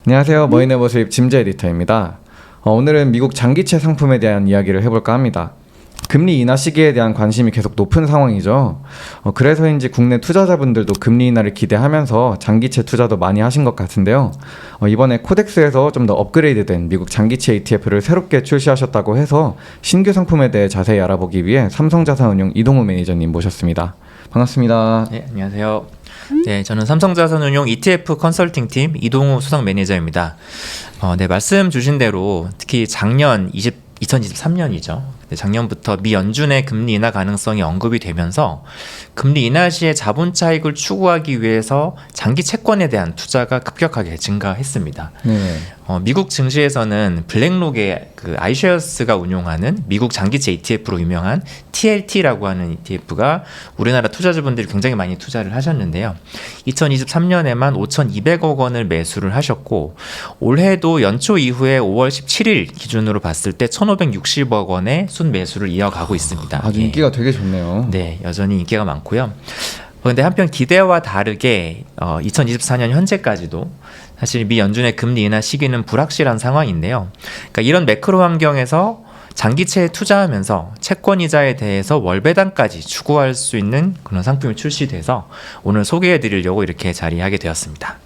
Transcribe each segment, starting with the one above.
안녕하세요. 머니네버 수입 짐재 에디터입니다. 오늘은 미국 장기채 상품에 대한 이야기를 해볼까 합니다. 금리 인하 시기에 대한 관심이 계속 높은 상황이죠. 그래서인지 국내 투자자분들도 금리 인하를 기대하면서 장기채 투자도 많이 하신 것 같은데요. 이번에 코덱스에서 좀 더 업그레이드된 미국 장기채 ETF를 새롭게 출시하셨다고 해서 신규 상품에 대해 자세히 알아보기 위해 삼성자산운용 이동우 매니저님 모셨습니다. 반갑습니다. 네, 안녕하세요. 네, 저는 삼성자산운용 ETF 컨설팅팀 이동우 수석 매니저입니다. 네, 말씀 주신 대로 특히 작년 2023년이죠. 작년부터 미 연준의 금리 인하 가능성이 언급이 되면서 금리 인하 시에 자본 차익을 추구하기 위해서 장기 채권에 대한 투자가 급격하게 증가했습니다. 네. 미국 증시에서는 블랙록의 그 아이쉐어스가 운용하는 미국 장기채 ETF로 유명한 TLT라고 하는 ETF가 우리나라 투자자분들이 굉장히 많이 투자를 하셨는데요. 2023년에만 5,200억 원을 매수를 하셨고 올해도 연초 이후에 5월 17일 기준으로 봤을 때 1,560억 원의 순매수를 이어가고 있습니다. 아주 인기가 되게 좋네요. 네, 여전히 인기가 많고요. 그런데 한편 기대와 다르게 2024년 현재까지도 사실 미 연준의 금리 인하 시기는 불확실한 상황인데요. 그러니까 이런 매크로 환경에서 장기채에 투자하면서 채권 이자에 대해서 월배당까지 추구할 수 있는 그런 상품이 출시돼서 오늘 소개해 드리려고 이렇게 자리하게 되었습니다.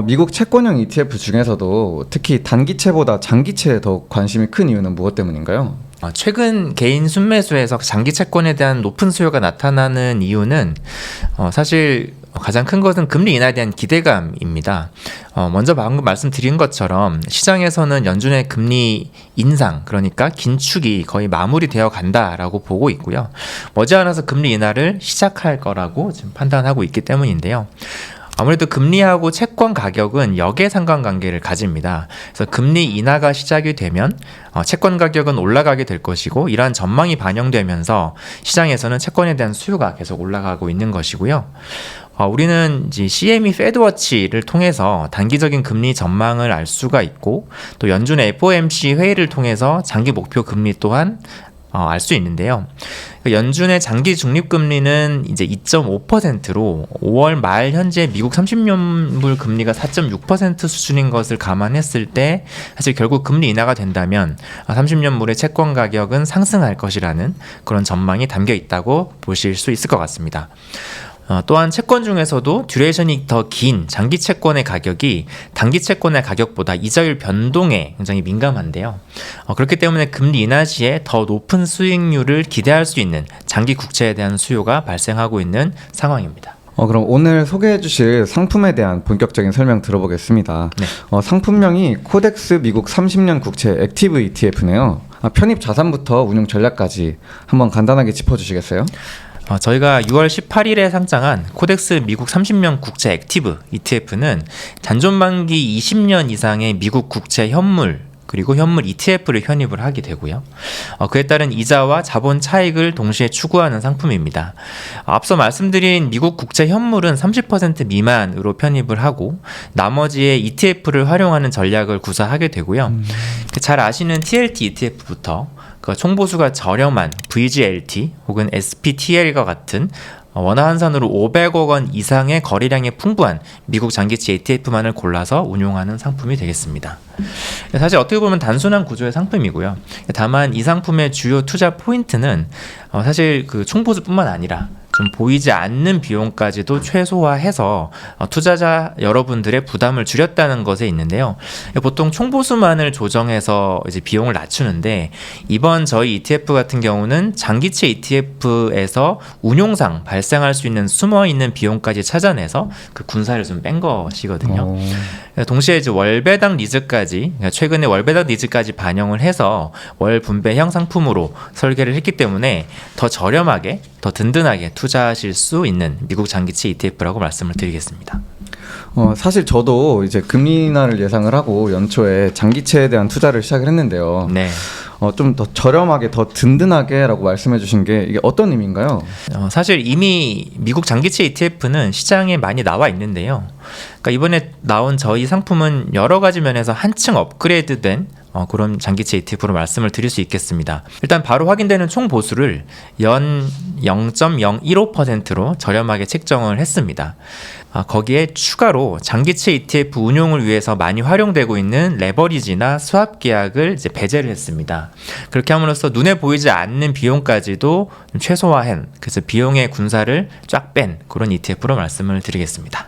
미국 채권형 ETF 중에서도 특히 단기채보다 장기채에 더 관심이 큰 이유는 무엇 때문인가요? 최근 개인 순매수에서 장기 채권에 대한 높은 수요가 나타나는 이유는 사실 가장 큰 것은 금리 인하에 대한 기대감입니다. 먼저 방금 말씀드린 것처럼 시장에서는 연준의 금리 인상, 그러니까 긴축이 거의 마무리되어 간다라고 보고 있고요. 머지않아서 금리 인하를 시작할 거라고 지금 판단하고 있기 때문인데요. 아무래도 금리하고 채권 가격은 역의 상관관계를 가집니다. 그래서 금리 인하가 시작이 되면 채권 가격은 올라가게 될 것이고 이러한 전망이 반영되면서 시장에서는 채권에 대한 수요가 계속 올라가고 있는 것이고요. 우리는 이제 CME 페드워치를 통해서 단기적인 금리 전망을 알 수가 있고 또 연준의 FOMC 회의를 통해서 장기 목표 금리 또한 알 수 있는데요. 연준의 장기 중립금리는 이제 2.5%로 5월 말 현재 미국 30년물 금리가 4.6% 수준인 것을 감안했을 때 사실 결국 금리 인하가 된다면 30년물의 채권 가격은 상승할 것이라는 그런 전망이 담겨 있다고 보실 수 있을 것 같습니다. 또한 채권 중에서도 듀레이션이 더 긴 장기 채권의 가격이 단기 채권의 가격보다 이자율 변동에 굉장히 민감한데요. 그렇기 때문에 금리 인하 시에 더 높은 수익률을 기대할 수 있는 장기 국채에 대한 수요가 발생하고 있는 상황입니다. 그럼 오늘 소개해 주실 상품에 대한 본격적인 설명 들어보겠습니다. 네. 상품명이 코덱스 미국 30년 국채 액티브 ETF네요. 편입 자산부터 운용 전략까지 한번 간단하게 짚어주시겠어요? 저희가 6월 18일에 상장한 코덱스 미국 30년 국채 액티브 ETF는 잔존만기 20년 이상의 미국 국채 현물 그리고 현물 ETF를 편입을 하게 되고요. 그에 따른 이자와 자본 차익을 동시에 추구하는 상품입니다. 앞서 말씀드린 미국 국채 현물은 30% 미만으로 편입을 하고 나머지의 ETF를 활용하는 전략을 구사하게 되고요. 잘 아시는 TLT ETF부터 총보수가 저렴한 VGLT 혹은 SPTL과 같은 원화 환산으로 500억 원 이상의 거래량이 풍부한 미국 장기채 ETF만을 골라서 운용하는 상품이 되겠습니다. 사실 어떻게 보면 단순한 구조의 상품이고요. 다만 이 상품의 주요 투자 포인트는 사실 그 총보수뿐만 아니라 좀 보이지 않는 비용까지도 최소화해서 투자자 여러분들의 부담을 줄였다는 것에 있는데요. 보통 총보수만을 조정해서 이제 비용을 낮추는데 이번 저희 ETF 같은 경우는 장기채 ETF에서 운용상 발생할 수 있는 숨어 있는 비용까지 찾아내서 그 군사를 좀 뺀 것이거든요. 동시에 이제 월배당 리즈까지 최근에 월배당 리즈까지 반영을 해서 월 분배형 상품으로 설계를 했기 때문에 더 저렴하게 더 든든하게 투자하실 수 있는 미국 장기채 ETF라고 말씀을 드리겠습니다. 사실 저도 이제 금리 인하를 예상을 하고 연초에 장기채에 대한 투자를 시작을 했는데요. 네. 좀 더 저렴하게 더 든든하게라고 말씀해 주신 게 이게 어떤 의미인가요? 사실 이미 미국 장기채 ETF는 시장에 많이 나와 있는데요. 그러니까 이번에 나온 저희 상품은 여러 가지 면에서 한층 업그레이드된 그런 장기채 ETF로 말씀을 드릴 수 있겠습니다. 일단 바로 확인되는 총 보수를 연 0.015%로 저렴하게 책정을 했습니다. 거기에 추가로 장기채 ETF 운용을 위해서 많이 활용되고 있는 레버리지나 스왑 계약을 이제 배제를 했습니다. 그렇게 함으로써 눈에 보이지 않는 비용까지도 좀 최소화한, 그래서 비용의 군사를 쫙 뺀 그런 ETF로 말씀을 드리겠습니다.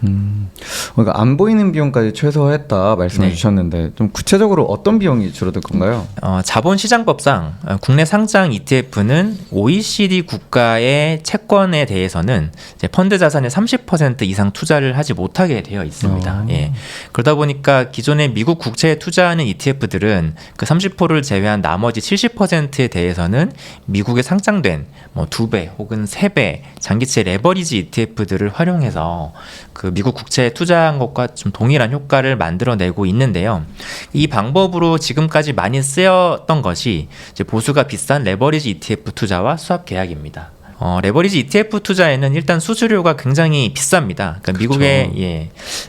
그러니까 안 보이는 비용까지 최소화했다 말씀해 네. 주셨는데 좀 구체적으로 어떤 비용이 줄어들 건가요? 자본시장법상 국내 상장 ETF는 OECD 국가의 채권에 대해서는 이제 펀드 자산의 30% 이상 투자를 하지 못하게 되어 있습니다. 예. 그러다 보니까 기존의 미국 국채에 투자하는 ETF들은 그 30%를 제외한 나머지 70%에 대해서는 미국에 상장된 뭐 2배 혹은 3배 장기채 레버리지 ETF들을 활용해서 그 미국 국채에 투자한 것과 좀 동일한 효과를 만들어내고 있는데요. 이 방법으로 지금까지 많이 쓰였던 것이 이제 보수가 비싼 레버리지 ETF 투자와 스왑 계약입니다. 레버리지 ETF 투자에는 일단 수수료가 굉장히 비쌉니다. 그러니까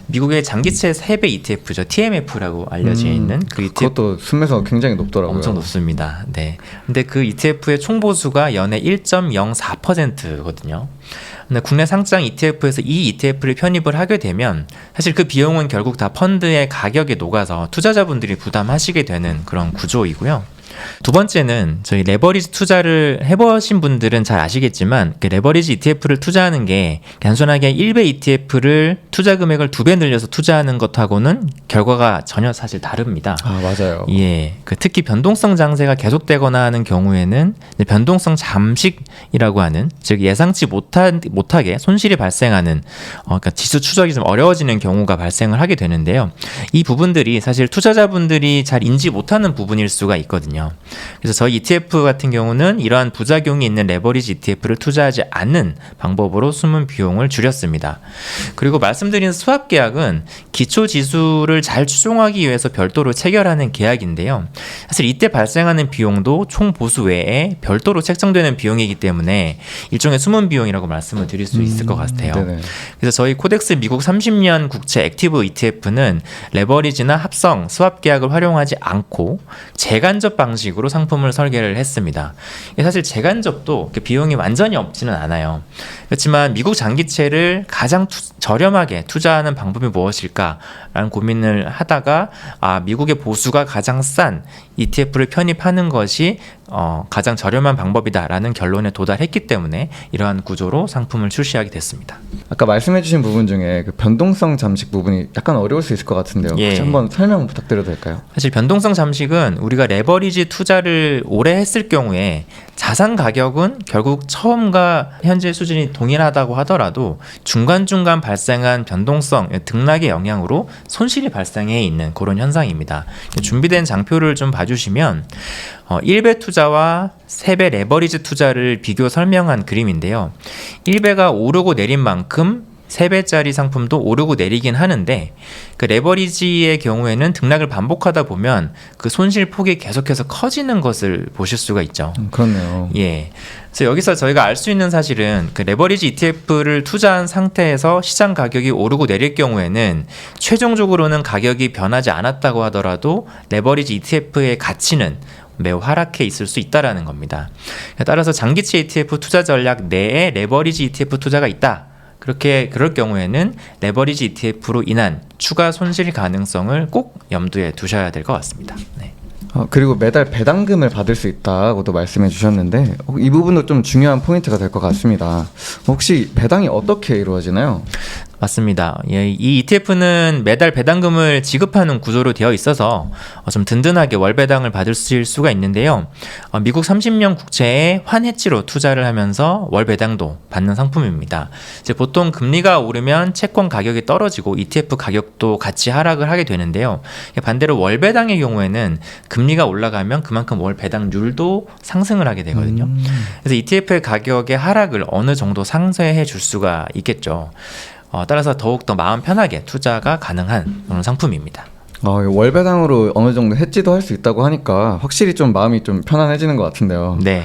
미국의 장기채 3배 ETF죠. TMF라고 알려져 있는 그 ETF. 그것도 순매수가 굉장히 높더라고요. 엄청 높습니다. 네. 근데 그 ETF의 총 보수가 연에 1.04%거든요. 근데 국내 상장 ETF에서 이 ETF를 편입을 하게 되면 사실 그 비용은 결국 다 펀드의 가격에 녹아서 투자자분들이 부담하시게 되는 그런 구조이고요. 두 번째는 저희 레버리지 투자를 해보신 분들은 잘 아시겠지만 그 레버리지 ETF를 투자하는 게 단순하게 1배 ETF를 투자 금액을 2배 늘려서 투자하는 것하고는 결과가 전혀 사실 다릅니다. 맞아요. 예, 특히 변동성 장세가 계속되거나 하는 경우에는 변동성 잠식이라고 하는, 즉 예상치 못하게 손실이 발생하는, 그러니까 지수 추적이 좀 어려워지는 경우가 발생을 하게 되는데요. 이 부분들이 사실 투자자분들이 잘 인지 못하는 부분일 수가 있거든요. 그래서 저희 ETF 같은 경우는 이러한 부작용이 있는 레버리지 ETF를 투자하지 않는 방법으로 숨은 비용을 줄였습니다. 그리고 말씀드린 스왑 계약은 기초 지수를 잘 추종하기 위해서 별도로 체결하는 계약인데요. 사실 이때 발생하는 비용도 총 보수 외에 별도로 책정되는 비용이기 때문에 일종의 숨은 비용이라고 말씀을 드릴 수 있을 것 같아요. 네네. 그래서 저희 코덱스 미국 30년 국채 액티브 ETF는 레버리지나 합성, 스왑 계약을 활용하지 않고 재간접 방식으로 상품을 설계를 했습니다. 사실 재간접도 비용이 완전히 없지는 않아요. 그렇지만 미국 장기채를 가장 저렴하게 투자하는 방법이 무엇일까라는 고민을 하다가 미국의 보수가 가장 싼 ETF를 편입하는 것이 가장 저렴한 방법이다라는 결론에 도달했기 때문에 이러한 구조로 상품을 출시하게 됐습니다. 아까 말씀해주신 부분 중에 그 변동성 잠식 부분이 약간 어려울 수 있을 것 같은데요. 예. 혹시 한번 설명 부탁드려도 될까요? 사실 변동성 잠식은 우리가 레버리지 투자를 오래 했을 경우에 자산 가격은 결국 처음과 현재 수준이 동일하다고 하더라도 중간중간 발생한 변동성, 등락의 영향으로 손실이 발생해 있는 그런 현상입니다. 준비된 장표를 좀 봐주시면 1배 투자와 3배 레버리지 투자를 비교 설명한 그림인데요. 1배가 오르고 내린 만큼 3배짜리 상품도 오르고 내리긴 하는데 그 레버리지의 경우에는 등락을 반복하다 보면 그 손실 폭이 계속해서 커지는 것을 보실 수가 있죠. 그렇네요. 예. 그래서 여기서 저희가 알 수 있는 사실은 그 레버리지 ETF를 투자한 상태에서 시장 가격이 오르고 내릴 경우에는 최종적으로는 가격이 변하지 않았다고 하더라도 레버리지 ETF의 가치는 매우 하락해 있을 수 있다라는 겁니다. 따라서 장기채 ETF 투자 전략 내에 레버리지 ETF 투자가 있다. 그럴 경우에는 레버리지 ETF로 인한 추가 손실 가능성을 꼭 염두에 두셔야 될 것 같습니다. 네. 그리고 매달 배당금을 받을 수 있다고도 말씀해 주셨는데 이 부분도 좀 중요한 포인트가 될 것 같습니다. 혹시 배당이 어떻게 이루어지나요? 맞습니다. 이 ETF는 매달 배당금을 지급하는 구조로 되어 있어서 좀 든든하게 월 배당을 받을 수가 있는데요. 미국 30년 국채에 환해지로 투자를 하면서 월 배당도 받는 상품입니다. 이제 보통 금리가 오르면 채권 가격이 떨어지고 ETF 가격도 같이 하락을 하게 되는데요. 반대로 월 배당의 경우에는 금리가 올라가면 그만큼 월 배당률도 상승을 하게 되거든요. 그래서 ETF의 가격의 하락을 어느 정도 상쇄해 줄 수가 있겠죠. 따라서 더욱더 마음 편하게 투자가 가능한 그런 상품입니다. 월배당으로 어느 정도 해지도 할 수 있다고 하니까 확실히 좀 마음이 좀 편안해지는 것 같은데요. 네.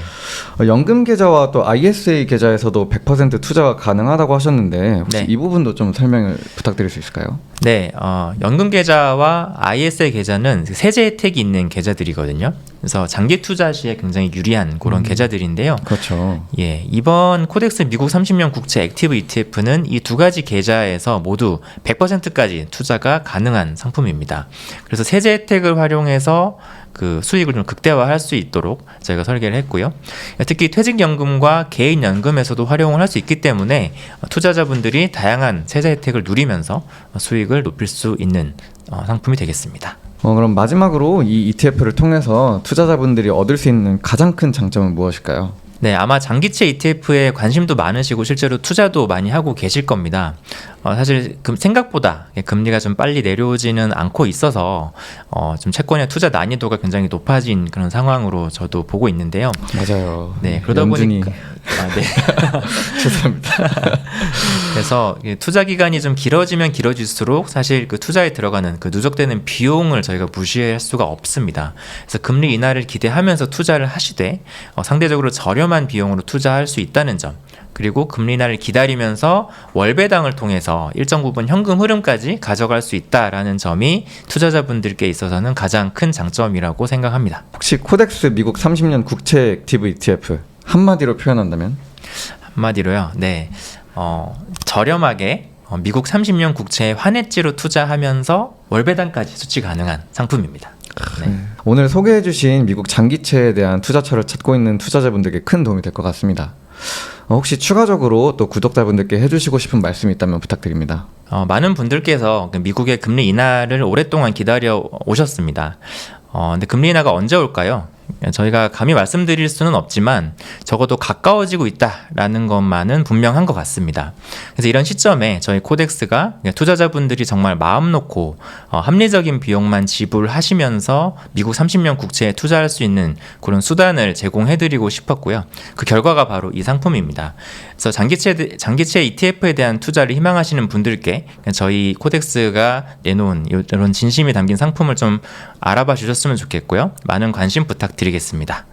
연금 계좌와 또 ISA 계좌에서도 100% 투자가 가능하다고 하셨는데 혹시 네. 이 부분도 좀 설명을 부탁드릴 수 있을까요? 네, 연금 계좌와 ISA 계좌는 세제 혜택이 있는 계좌들이거든요. 그래서 장기 투자 시에 굉장히 유리한 그런 계좌들인데요. 그렇죠. 예, 이번 코덱스 미국 30년 국채 액티브 ETF는 이 두 가지 계좌에서 모두 100%까지 투자가 가능한 상품입니다. 그래서 세제 혜택을 활용해서 그 수익을 좀 극대화할 수 있도록 저희가 설계를 했고요. 특히 퇴직연금과 개인연금에서도 활용을 할 수 있기 때문에 투자자분들이 다양한 세제 혜택을 누리면서 수익을 높일 수 있는 상품이 되겠습니다. 그럼 마지막으로 이 ETF를 통해서 투자자분들이 얻을 수 있는 가장 큰 장점은 무엇일까요? 네, 아마 장기채 ETF에 관심도 많으시고 실제로 투자도 많이 하고 계실 겁니다. 사실 생각보다 금리가 좀 빨리 내려오지는 않고 있어서 좀 채권의 투자 난이도가 굉장히 높아진 그런 상황으로 저도 보고 있는데요. 맞아요. 네, 그러다 연준이... 보니까 네. 죄송합니다. 그래서 투자 기간이 좀 길어지면 길어질수록 사실 그 투자에 들어가는 그 누적되는 비용을 저희가 무시할 수가 없습니다. 그래서 금리 인하를 기대하면서 투자를 하시되 상대적으로 저렴한 비용으로 투자할 수 있다는 점, 그리고 금리 인하를 기다리면서 월배당을 통해서 일정 부분 현금 흐름까지 가져갈 수 있다라는 점이 투자자분들께 있어서는 가장 큰 장점이라고 생각합니다. 혹시 코덱스 미국 30년 국채 액티브 ETF 한마디로 표현한다면? 한마디로요. 네. 저렴하게 미국 30년 국채에 환해지로 투자하면서 월배당까지 수치 가능한 상품입니다. 네. 오늘 소개해주신 미국 장기채에 대한 투자처를 찾고 있는 투자자분들께 큰 도움이 될 것 같습니다. 혹시 추가적으로 또 구독자분들께 해주시고 싶은 말씀이 있다면 부탁드립니다. 많은 분들께서 미국의 금리 인하를 오랫동안 기다려 오셨습니다. 근데 금리 인하가 언제 올까요? 저희가 감히 말씀드릴 수는 없지만 적어도 가까워지고 있다라는 것만은 분명한 것 같습니다. 그래서 이런 시점에 저희 코덱스가 투자자분들이 정말 마음 놓고 합리적인 비용만 지불하시면서 미국 30년 국채에 투자할 수 있는 그런 수단을 제공해드리고 싶었고요. 그 결과가 바로 이 상품입니다. 그래서 장기채 ETF에 대한 투자를 희망하시는 분들께 저희 코덱스가 내놓은 이런 진심이 담긴 상품을 좀 알아봐 주셨으면 좋겠고요. 많은 관심 부탁드리겠습니다.